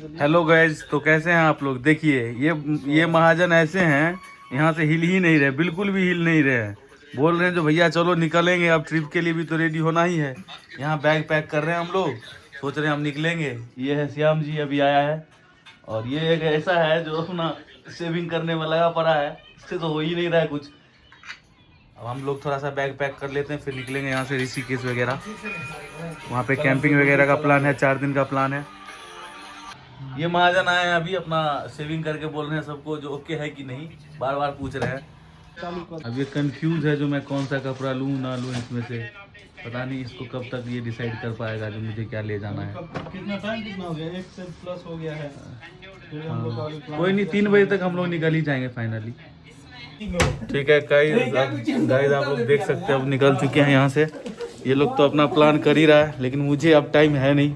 Hello guys, तो कैसे हैं आप लोग। देखिए ये महाजन ऐसे हैं, यहाँ से हिल ही नहीं रहे, बिल्कुल भी हिल नहीं रहे हैं। बोल रहे हैं जो भैया चलो निकलेंगे, अब ट्रिप के लिए भी तो रेडी होना ही है। यहाँ बैग पैक कर रहे हैं हम लोग, सोच रहे हैं हम निकलेंगे। ये है श्याम जी, अभी आया है। और ये एक ऐसा है जो अपना सेविंग करने में लगा पड़ा है, इससे तो हो ही नहीं रहा है कुछ। अब हम लोग थोड़ा सा बैग पैक कर लेते हैं, फिर निकलेंगे यहाँ से ऋषिकेश वगैरह। वहाँ पे कैंपिंग वगैरह का प्लान है, 4 दिन का प्लान है। ये महाजन आए हैं अभी, अपना सेविंग करके बोल रहे हैं सबको जो ओके है कि नहीं, बार बार पूछ रहे हैं। अब ये कंफ्यूज है जो मैं कौन सा कपड़ा लूँ ना लूँ, इसमें से पता नहीं इसको कब तक ये डिसाइड कर पाएगा जो मुझे क्या ले जाना है। कितना टाइम कितना हो गया? 1 से प्लस हो गया है। कोई नहीं, 3 बजे तक हम लोग निकल ही जाएंगे फाइनली। ठीक है गाइस, आप लोग देख सकते हैं अब निकल चुके हैं यहाँ से। ये लोग तो अपना प्लान कर ही रहा है, लेकिन मुझे अब टाइम है नहीं,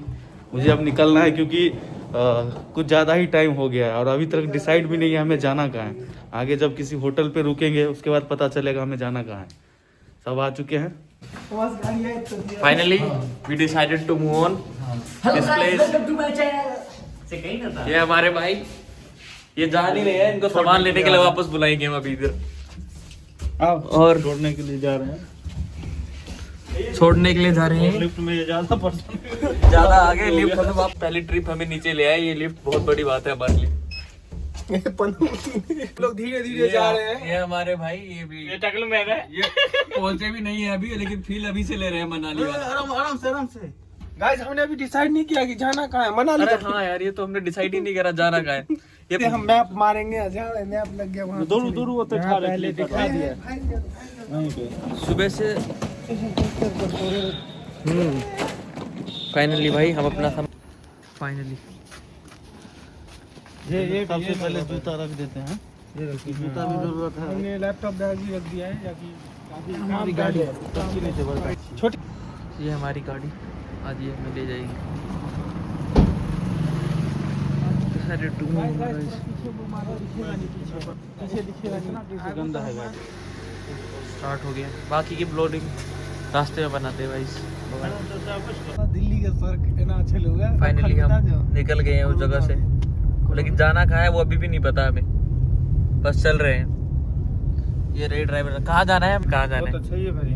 मुझे अब निकलना है क्योंकि कुछ ज़्यादा ही टाइम हो गया है और अभी तक डिसाइड भी नहीं है हमें जाना कहाँ है। आगे जब किसी होटल पे रुकेंगे उसके बाद पता चलेगा हमें जाना कहाँ है। सब आ चुके हैं finally. We decided to move on this place. ये हमारे भाई, ये जा नहीं रहे हैं, इनको सामान लेने के लिए वापस बुलाएंगे हम अभी इधर। और छोड़ने के लिए जा रहे हैं। छोड़ने के लिए जा रहे हैं। लिफ्ट में ये ज्यादा आगे लिफ्ट, मतलब आप पहली ट्रिप हमें नीचे ले आए, ये लिफ्ट बहुत बड़ी बात है हमारे लिए। लोग धीरे धीरे जा रहे हैं। ये हमारे भाई, ये भी ये टकलू मैन है, ये पहुंचे भी नहीं है अभी, लेकिन फील अभी से ले रहे हैं मनाली वाला। आराम से गाइस, हमने अभी डिसाइड नहीं किया कि जाना कहाँ है। मनाली। अरे हाँ यार, ये तो हमने डिसाइड ही नहीं करा जाना कहाँ है। ये हम मैप मारेंगे, मैप लग गया वहाँ। दूर वो तो पहले दिखा दिया सुबह से। फाइनली भाई हम अपना फाइनली ये सबसे पहले जूता रख देते हैं। ये रखिए, जूता भी जरूरत है। हमने लैपटॉप बैग भी रख दिया है, ताकि हमारी गाड़ी है छोटी। ये हमारी गाड़ी आज ये हमें ले जाएगी। गंदा है गाड़ी। स्टार्ट हो गया, बाकी की ब्लॉगिंग रास्ते में बनाते हैं भाई। दिल्ली के सर कितना अच्छे लोग हैं। फाइनली हम निकल गए हैं उस जगह से, लेकिन जाना कहाँ है वो अभी भी नहीं पता हमें, बस चल रहे हैं। ये रही ड्राइवर, कहाँ जाना है, कहाँ जाना है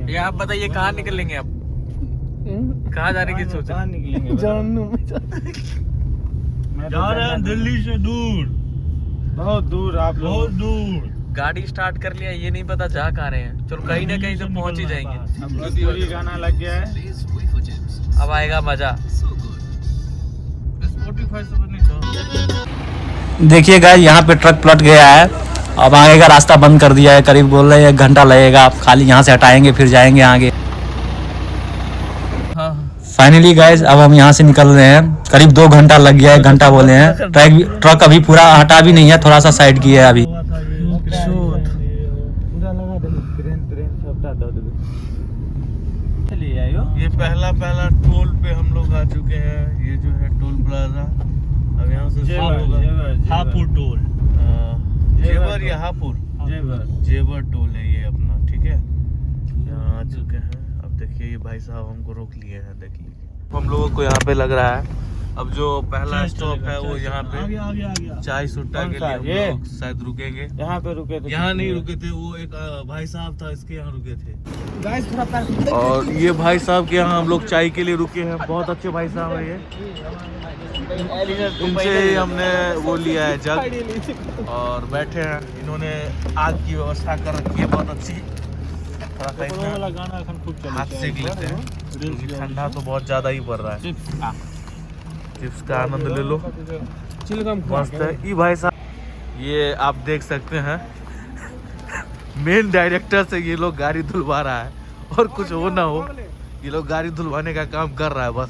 ये आप बताइए। कहाँ निकलेंगे आप, कहाँ जाने की सोच कहाँ निकलेंगे? जा रहे हैं दिल्ली से दूर, बहुत दूर। आप बहुत दूर गाड़ी स्टार्ट कर लिया, ये नहीं पता जा कहाँ रहे हैं। चलो कहीं ना कहीं तो पहुंच ही जाएंगे। वही गाना लग गया है, अब आएगा मजा। देखिए गाइस, यहाँ पे ट्रक पलट गया है, अब आगे का रास्ता बंद कर दिया है। करीब बोल रहे हैं 1 घंटा लगेगा, आप खाली यहाँ से हटाएंगे फिर जाएंगे आगे। हाँ फाइनली गाइस, अब हम यहाँ से निकल रहे हैं। करीब 2 घंटा लग गया, 1 घंटा बोले हैं। ट्रक अभी पूरा हटा भी नहीं है, थोड़ा सा साइड किया है अभी। ये पहला टोल पे हम लोग आ चुके हैं। ये जो है टोल प्लाजा, अब यहाँ से हापुड़ टोल, जेवर या हापुड़, जेवर टोल है ये अपना। ठीक है, यहाँ आ चुके हैं। अब देखिए ये भाई साहब हमको रोक लिए हैं, देख लीजिए। हम लोगों को यहाँ पे लग रहा है अब जो पहला स्टॉप है वो यहाँ पे चाय सुट्टा के लिए हम लोग शायद रुकेंगे। यहाँ पे रुके थे, यहाँ नहीं रुके थे, वो एक भाई साहब था, इसके यहाँ रुके थे। गाइस थोड़ा और ये भाई साहब के यहाँ हम लोग चाय के लिए रुके हैं। बहुत अच्छे भाई साहब है ये, इनसे हमने वो लिया है जग और बैठे हैं। इन्होंने आग की व्यवस्था कर रखी है बहुत अच्छी। थोड़ा सा इसमें हाथ सेक लेते हैं क्योंकि ठंडा तो बहुत ज़्यादा ही पड़ रहा है। चिप्स का आनंद ले लो, मस्त है। ये भाई साहब, ये आप देख सकते हैं मेन डायरेक्टर से ये लोग गाड़ी धुलवा रहा है, और कुछ हो ना हो ये लोग गाड़ी धुलवाने का काम कर रहा है। बस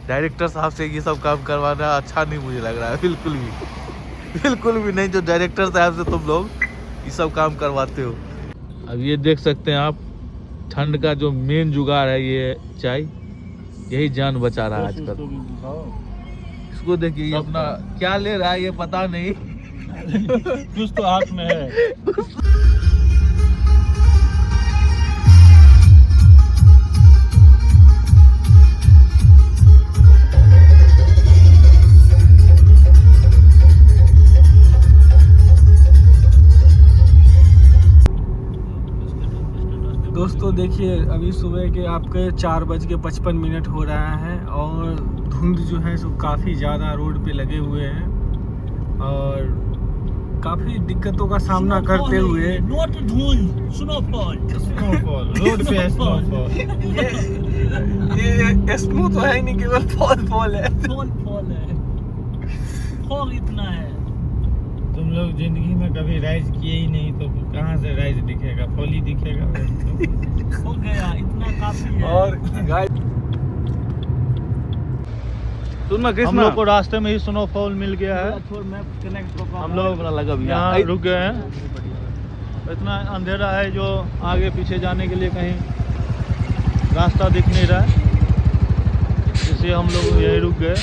डायरेक्टर साहब से ये सब काम करवाना अच्छा नहीं मुझे लग रहा है, बिल्कुल भी नहीं। जो डायरेक्टर साहब से तुम लोग ये सब काम करवाते हो। अब ये देख सकते हैं आप, ठंड का जो मेन जुगाड़ है ये चाय, यही जान बचा रहा है आजकल। इसको देखिए, ये अपना क्या ले रहा है ये पता नहीं, कुछ तो हाथ में है। दोस्तों देखिए अभी सुबह के आपके 4:55 हो रहा है और धुंध जो है सो काफ़ी ज़्यादा रोड पे लगे हुए हैं और काफ़ी दिक्कतों का सामना करते हुए नोट धुंध स्नोफॉल रोड पे स्नोफॉल ये स्नो तो है नहीं, केवल फॉल है। फॉल है, फॉग इतना है। तुम लोग जिंदगी में कभी राइज किए ही नहीं तो कहाँ से राइज दिखेगा, फॉल ही दिखेगा। हो गया, इतना काफी है। और गाइस हम लोग को रास्ते में ही स्नोफॉल मिल गया है। हम लोग यहाँ रुक गए हैं। इतना अंधेरा है जो आगे पीछे जाने के लिए कहीं रास्ता दिख नहीं रहा है, इसलिए हम लोग यहीं रुक गए।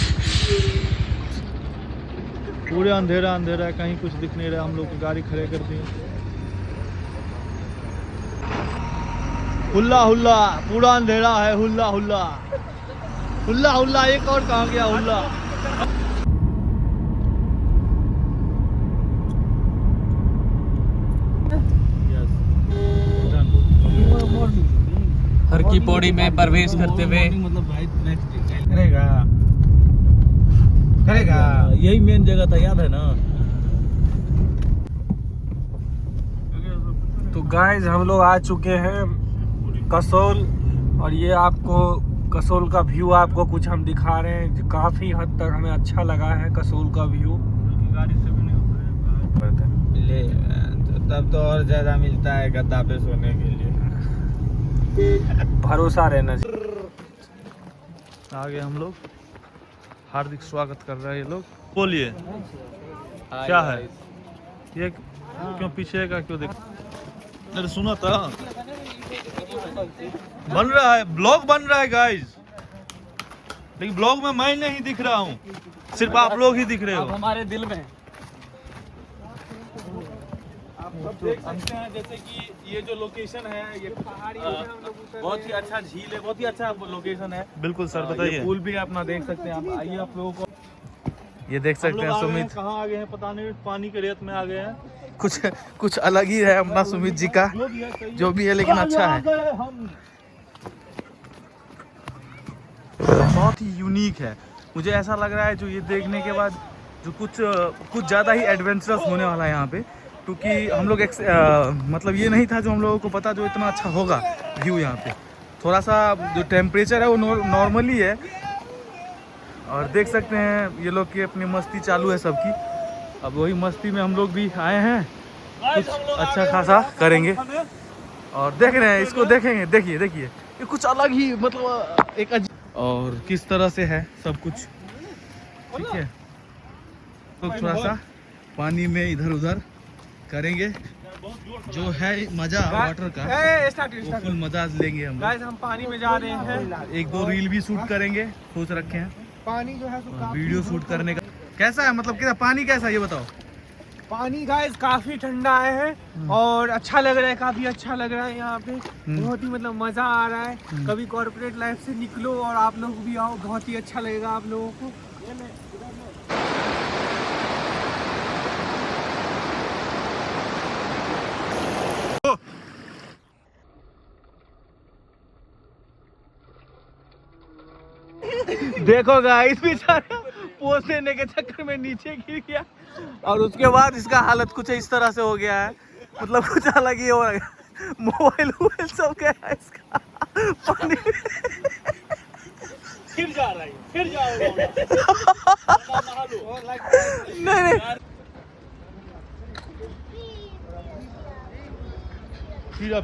पूरे अंधेरा अंधेरा है, कहीं कुछ दिख नहीं रहा। हम लोग गाड़ी खड़े कर दिए। हुल्ला हुल्ला, पूरा अंधेरा है। हुल्ला हुल्ला हुल्ला हुल्ला, एक और कहाँ गया हुल्ला। हर की पौड़ी में प्रवेश करते हुए करेगा करेगा, यही मेन जगह था, याद है ना। तो गाइस हम लोग आ चुके हैं कसोल और ये आपको कसोल का व्यू आपको कुछ हम दिखा रहे हैं जो काफ़ी हद तक हमें अच्छा लगा है। कसोल का व्यू गाड़ी से भी नहीं मिले तब तो और ज़्यादा मिलता है गद्दा पे सोने के लिए। भरोसा रहना चाहिए। आगे हम लोग हार्दिक स्वागत कर रहे हैं ये लोग। बोलिए क्या है ये, क्यों पीछे का क्यों देख। अरे सुना था बन रहा है, ब्लॉग बन रहा है गाइस, लेकिन ब्लॉग में मैं नहीं दिख रहा हूँ, सिर्फ आप लोग ही दिख रहे हो। हमारे दिल में आप सब देख सकते हैं जैसे कि ये जो लोकेशन है ये पहाड़ी बहुत ही अच्छा झील है, बहुत ही अच्छा लोकेशन है। बिल्कुल सर, बताइए। पुल भी अपना देख सकते हैं आप। आइए आप लोगों को ये देख सकते हैं सुमित कहाँ आ गए हैं पता नहीं, पानी के रेत में आ गए हैं। कुछ अलग ही है अपना सुमित जी का, जो भी है लेकिन अच्छा है, बहुत ही यूनिक है। मुझे ऐसा लग रहा है जो ये देखने के बाद जो कुछ ज़्यादा ही एडवेंचरस होने वाला है यहाँ पे, क्योंकि हम लोग मतलब ये नहीं था जो हम लोगों को पता जो इतना अच्छा होगा व्यू यहाँ पे। थोड़ा सा जो टेम्परेचर है वो नॉर्मली है और देख सकते हैं ये लोग की अपनी मस्ती चालू है सबकी। अब वही मस्ती में हम लोग भी आए हैं, कुछ अच्छा खासा करेंगे और देख रहे हैं इसको, देखेंगे। देखिए देखिए ये कुछ अलग ही मतलब एक और किस तरह से है सब कुछ, ठीक है। तो थोड़ा सा पानी में इधर उधर करेंगे, जो है मजा वाटर का वो फुल मजा लेंगे हम। गाइस हम पानी में जा रहे हैं, 1-2 रील भी शूट करेंगे, सोच रखे हैं। पानी जो है वीडियो शूट करने का कैसा है, मतलब क्या पानी कैसा है ये बताओ। पानी गाइस काफी ठंडा है और अच्छा लग रहा है, काफी अच्छा लग रहा है यहाँ पे। बहुत ही मतलब मजा आ रहा है। कभी कॉर्पोरेट लाइफ से निकलो और आप लोग भी आओ, बहुत ही अच्छा लगेगा आप लोगों को। देखो गाइस बेचारा पोज लेने के चक्कर में नीचे गिर गया और उसके बाद इसका हालत कुछ इस तरह से हो गया है, मतलब कुछ अलग ही हो रहा है। मोबाइल सब गया है इसका पानी फिर जा रहा है, फिर जाओगे। नहीं फिरा